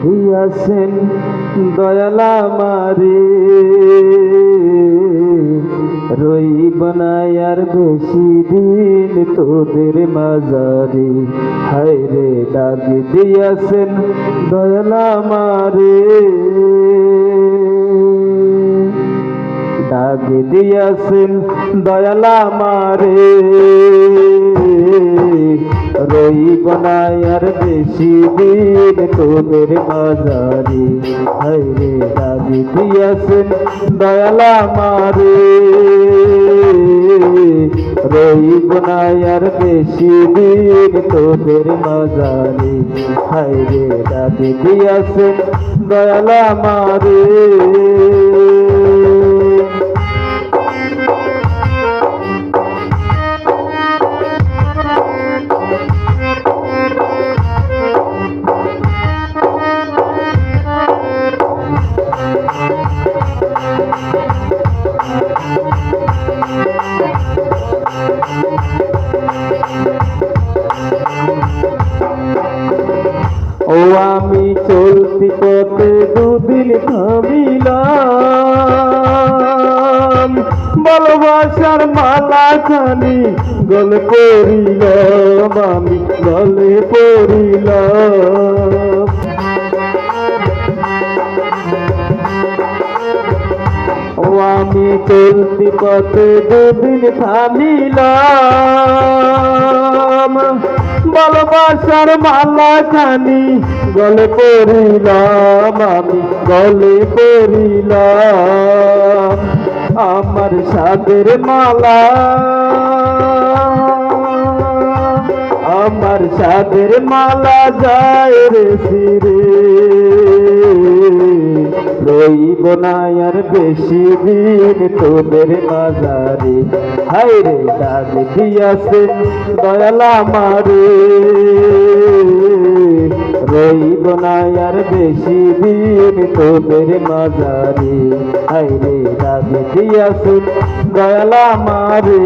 দিয়াছেন দয়াল আমারে, রইব না আর বেশি দিন তোদের মাঝারে। হায় রে ডাক দিয়াছেন দয়াল আমারে, ডাক দিয়াছেন দয়াল আমারে, রইব না আর বেশি দিন তোদের মাঝারে। হায় রে ডাক দিয়াছেন দয়াল আমারে, রইব না আর বেশি দিন তোদের মাঝারে। হায় রে ডাক দিয়াছেন দয়াল আমারে। ও আমি চলতি পথে দুদিন থামিলাম, ভালোবাসার মালা খানি গলে পড়িলাম, আমি গলে পড়িলাম। ও আমি চলতি পথে দুদিন থামিলাম, ভালোবাসার মালা খানি গলে পড়িলাম, আমি গলে পড়িলাম। আমার সাদের মালা, আমার সাদের মালা যায় রে সিরে, রইব না আর বেশি দিন তোদের মাঝারে। হায় রে ডাক দিয়াছেন দয়াল আমারে, রইব না আর বেশি দিন তোদের মাঝারে। হায় রে ডাক দিয়াছেন দয়াল আমারে।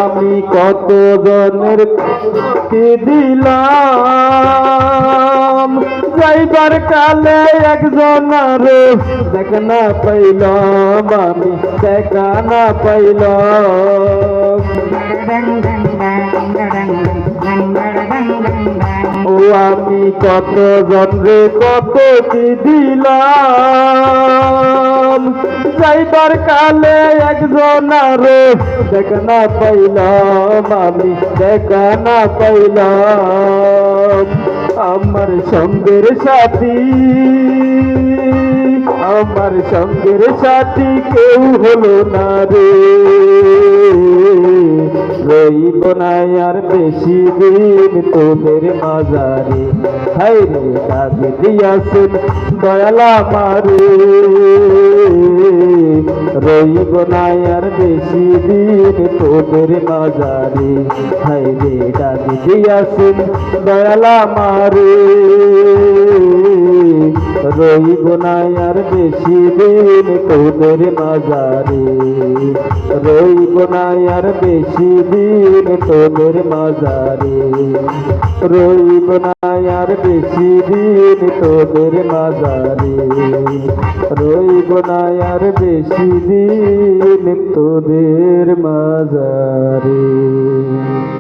আমি কত জনের কি দিলাম, যাইবার কালে একজন আরো দেখা না পাইলাম, আমি দেখা না পাইলাম। ও আমি কত জনরে কত কি দিলাম, যাইবার কালে একজন আরো দেখা না পাইলাম, আমি দেখা না পাইলাম। আমার সঙ্গের সাথী, আমার সঙ্গের সাথী কেউ হলো না রে, রইব না আর বেশি দিন তোদের মাঝারে। হায় রে ডাক দিয়াছেন দয়াল আমারে, রইব না আর বেশি দিন তোদের মাঝারে। হায় রে ডাক দিয়াছেন দয়াল আমারে, রইব না আর বেশি দিন তোদের মাঝারে। রইব না আর বেশি দিন তোদের মাঝারে, রইব না আর বেশি দিন তোদের মাঝারে, রইব না আর বেশি দিন তোদের মাঝারে।